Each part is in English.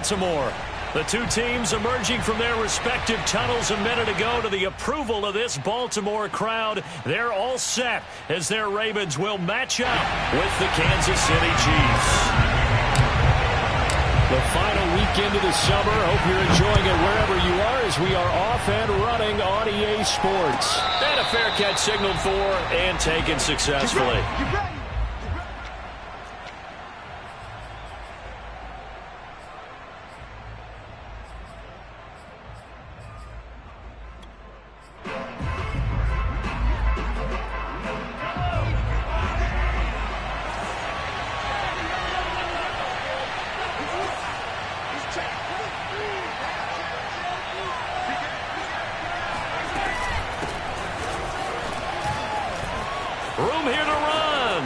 Baltimore. The two teams emerging from their respective tunnels a minute ago to the approval of this Baltimore crowd. They're all set as their Ravens will match up with the Kansas City Chiefs. The final weekend of the summer. Hope you're enjoying it wherever you are as we are off and running on EA Sports. And a fair catch signaled for and taken successfully. Room here to run.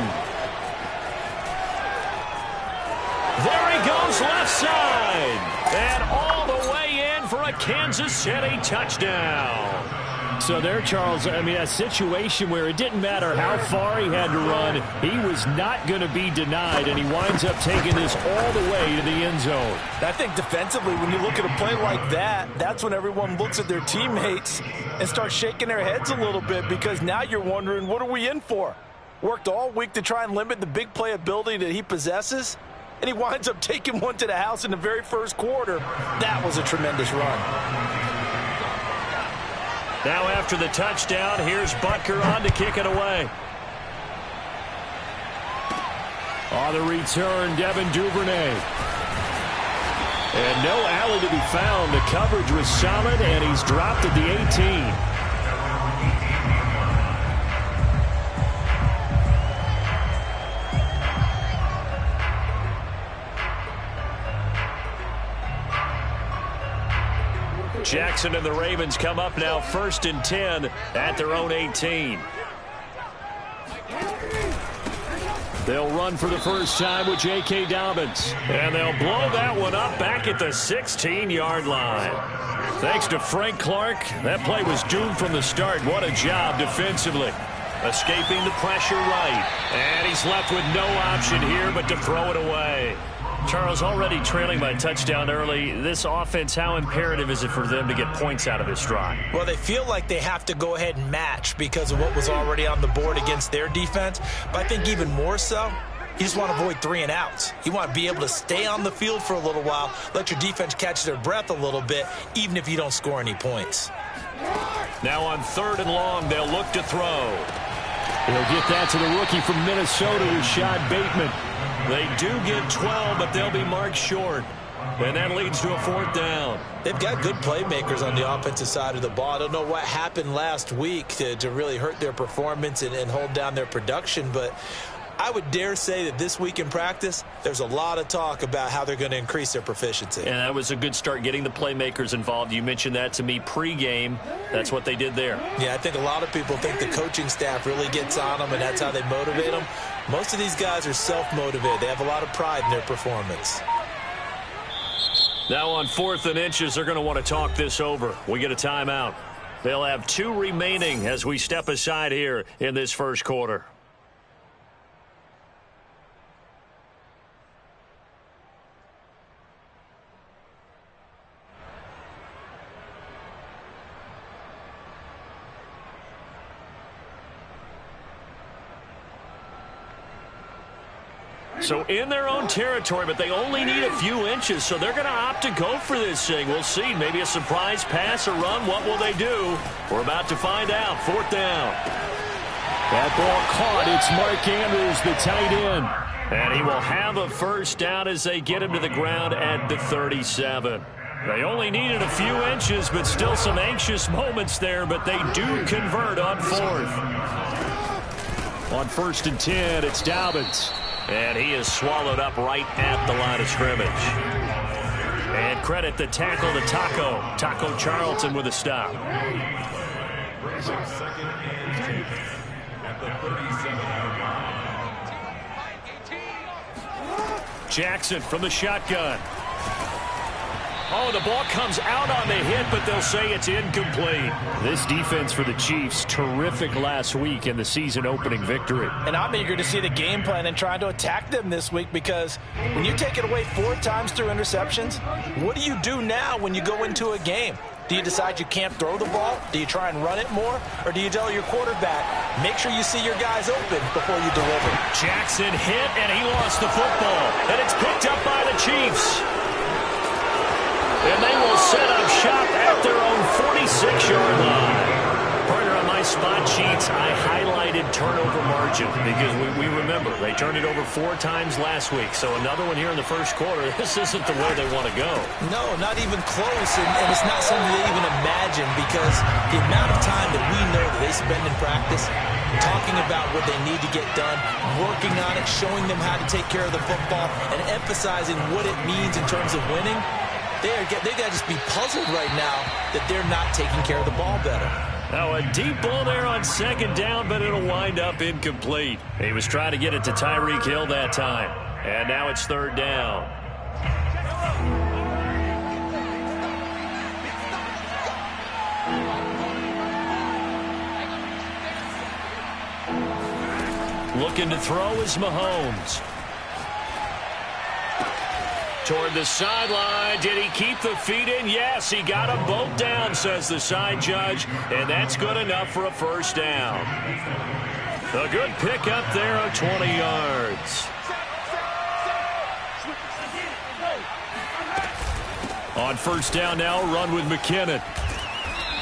There he goes left side. And all the way in for a Kansas City touchdown. So there, Charles, I mean, a situation where it didn't matter how far he had to run. He was not going to be denied, and he winds up taking this all the way to the end zone. I think defensively, when you look at a play like that, that's when everyone looks at their teammates and starts shaking their heads a little bit, because now you're wondering, what are we in for? Worked all week to try and limit the big play ability that he possesses, and he winds up taking one to the house in the very first quarter. That was a tremendous run. Now after the touchdown, here's Butker on to kick it away. On the return, Devin Duvernay. And no alley to be found. The coverage was solid, and he's dropped at the 18. Jackson and the Ravens come up now 1st and 10 at their own 18. They'll run for the first time with J.K. Dobbins. And they'll blow that one up back at the 16-yard line. Thanks to Frank Clark, that play was doomed from the start. What a job defensively. Escaping the pressure right. And he's left with no option here but to throw it away. Charles, already trailing by a touchdown early. This offense, how imperative is it for them to get points out of this drive? Well, they feel like they have to go ahead and match because of what was already on the board against their defense. But I think even more so, you just want to avoid 3 and outs. You want to be able to stay on the field for a little while, let your defense catch their breath a little bit, even if you don't score any points. Now on 3rd and long, they'll look to throw. He'll get that to the rookie from Minnesota, Rashad Bateman. They do get 12, but they'll be marked short. And that leads to a 4th down. They've got good playmakers on the offensive side of the ball. I don't know what happened last week to really hurt their performance and hold down their production, but I would dare say that this week in practice, there's a lot of talk about how they're going to increase their proficiency. And that was a good start, getting the playmakers involved. You mentioned that to me pregame. That's what they did there. Yeah, I think a lot of people think the coaching staff really gets on them, and that's how they motivate them. Most of these guys are self-motivated. They have a lot of pride in their performance. Now on 4th and inches, they're going to want to talk this over. We get a timeout. They'll have 2 remaining as we step aside here in this first quarter. So in their own territory, but they only need a few inches, so they're going to opt to go for this thing. We'll see. Maybe a surprise pass or run. What will they do? We're about to find out. 4th down. That ball caught. It's Mark Andrews, the tight end. And he will have a first down as they get him to the ground at the 37. They only needed a few inches, but still some anxious moments there, but they do convert on 4th. On 1st and 10, it's Dobbins. And he is swallowed up right at the line of scrimmage. And credit the tackle to Taco Charlton with a stop. Jackson from the shotgun. Oh, the ball comes out on the hit, but they'll say it's incomplete. This defense for the Chiefs, terrific last week in the season opening victory. And I'm eager to see the game plan and trying to attack them this week, because when you take it away 4 times through interceptions, what do you do now when you go into a game? Do you decide you can't throw the ball? Do you try and run it more? Or do you tell your quarterback, make sure you see your guys open before you deliver? Jackson hit, and he lost the football. And it's picked up by the Chiefs. And they will set up shop at their own 46-yard line. Partner, on my spot sheets, I highlighted turnover margin because we remember they turned it over 4 times last week. So another one here in the first quarter. This isn't the way they want to go. No, not even close. And it's not something they even imagine, because the amount of time that we know that they spend in practice talking about what they need to get done, working on it, showing them how to take care of the football, and emphasizing what it means in terms of winning. They got to just be puzzled right now that they're not taking care of the ball better. Now a deep ball there on second down, but it'll wind up incomplete. He was trying to get it to Tyreek Hill that time. And now it's third down. Looking to throw is Mahomes. Toward the sideline. Did he keep the feet in? Yes, he got them both down, says the side judge, and that's good enough for a first down. A good pickup there of 20 yards. On first down now, run with McKinnon.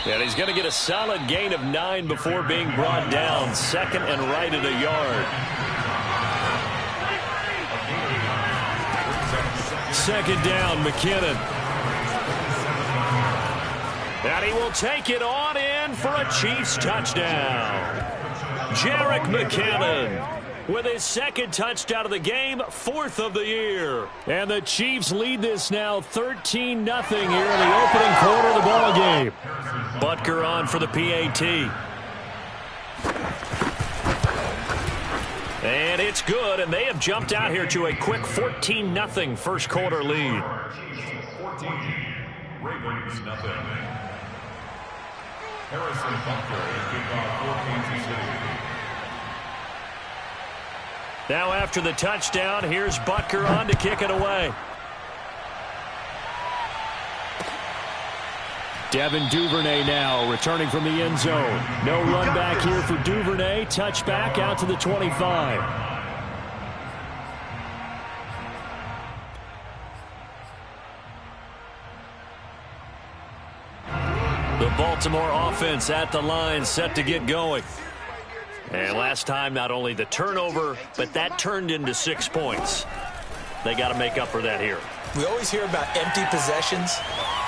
And he's going to get a solid gain of 9 before being brought down. Second and right at a yard. Second down, McKinnon. And he will take it on in for a Chiefs touchdown. Jerick McKinnon with his second touchdown of the game, 4th of the year. And the Chiefs lead this now 13-0 here in the opening quarter of the ball game. Butker on for the PAT. And it's good, and they have jumped out here to a quick 14-0 first quarter lead. 14, Ravens nothing. Harrison Butker kickoff for Kansas City. Now after the touchdown, here's Butker on to kick it away. Devin Duvernay now returning from the end zone. No run back here for Duvernay. Touchback out to the 25. The Baltimore offense at the line, set to get going. And last time, not only the turnover, but that turned into 6 points. They got to make up for that here. We always hear about empty possessions,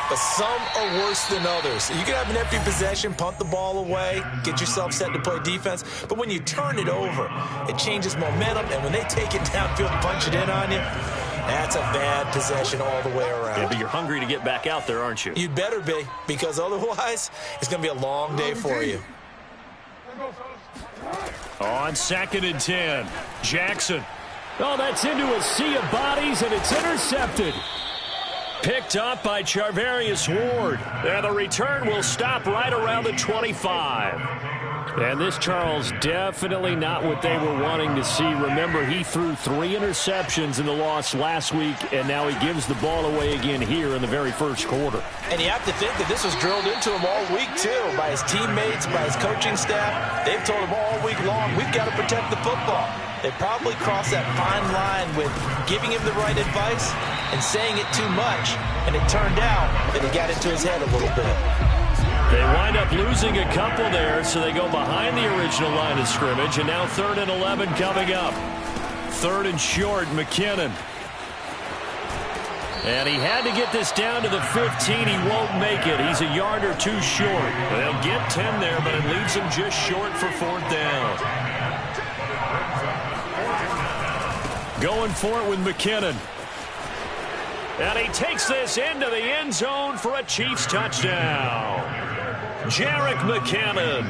but some are worse than others. You can have an empty possession, punt the ball away, get yourself set to play defense, but when you turn it over, it changes momentum, and when they take it downfield and punch it in on you, that's a bad possession all the way around. Yeah, but you're hungry to get back out there, aren't you? You'd better be, because otherwise, it's going to be a long day for you. On 2nd and 10, Jackson. Oh, that's into a sea of bodies, and it's intercepted. Picked up by Charvarius Ward. And the return will stop right around the 25. And this, Charles, definitely not what they were wanting to see. Remember, he threw 3 interceptions in the loss last week, and now he gives the ball away again here in the very first quarter. And you have to think that this was drilled into him all week, too, by his teammates, by his coaching staff. They've told him all week long, we've got to protect the football. They probably crossed that fine line with giving him the right advice and saying it too much, and it turned out that he got into his head a little bit. They wind up losing a couple there, so they go behind the original line of scrimmage, and now 3rd and 11 coming up. 3rd and short, McKinnon. And he had to get this down to the 15. He won't make it. He's a yard or 2 short. They'll get 10 there, but it leaves him just short for 4th down. Going for it with McKinnon. And he takes this into the end zone for a Chiefs touchdown. Jerick McKinnon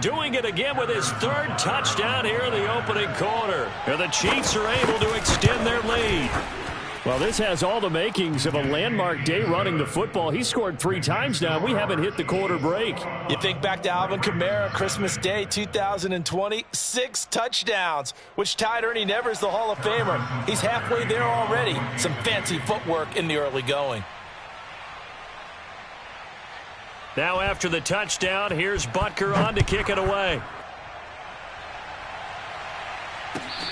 doing it again with his 3rd touchdown here in the opening quarter. And the Chiefs are able to extend their lead. Well, this has all the makings of a landmark day running the football. He scored 3 times now. We haven't hit the quarter break. You think back to Alvin Kamara, Christmas Day 2020, 6 touchdowns, which tied Ernie Nevers, the Hall of Famer. He's halfway there already. Some fancy footwork in the early going. Now after the touchdown, here's Butker on to kick it away.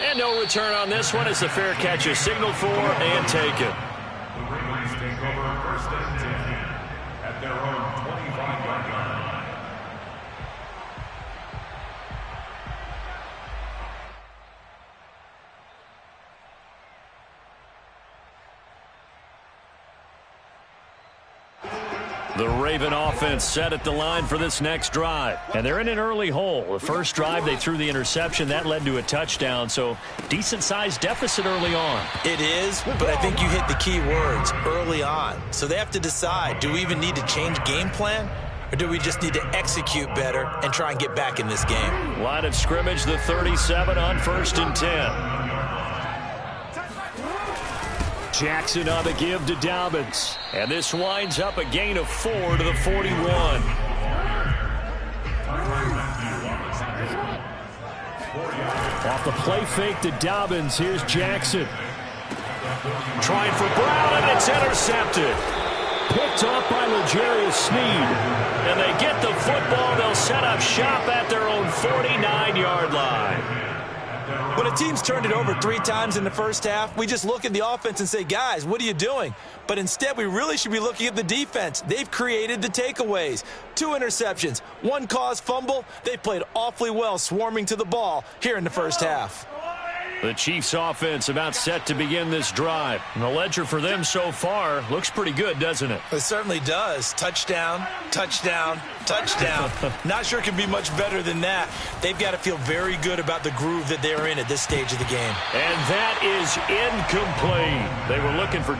And no return on this one as the fair catch is signaled for and taken. The Ravens take over first and 10 at their own 25-yard line. The Raven offense set at the line for this next drive. And they're in an early hole. The first drive, they threw the interception. That led to a touchdown. So decent-sized deficit early on. It is, but I think you hit the key words, early on. So they have to decide, do we even need to change game plan? Or do we just need to execute better and try and get back in this game? Line of scrimmage, the 37 on 1st and 10. Jackson on the give to Dobbins. And this winds up a gain of 4 to the 41. Off the play fake to Dobbins. Here's Jackson. Trying for Brown, and it's intercepted. Picked off by L'Jarius Sneed. And they get the football. They'll set up shop at their own 49-yard line. When a team's turned it over 3 times in the first half, we just look at the offense and say, guys, what are you doing? But instead, we really should be looking at the defense. They've created the takeaways. 2 interceptions, 1 caused fumble. They played awfully well swarming to the ball here in the first half. The Chiefs offense about set to begin this drive. And the ledger for them so far looks pretty good, doesn't it? It certainly does. Touchdown, touchdown, touchdown. Not sure it can be much better than that. They've got to feel very good about the groove that they're in at this stage of the game. And that is incomplete. They were looking for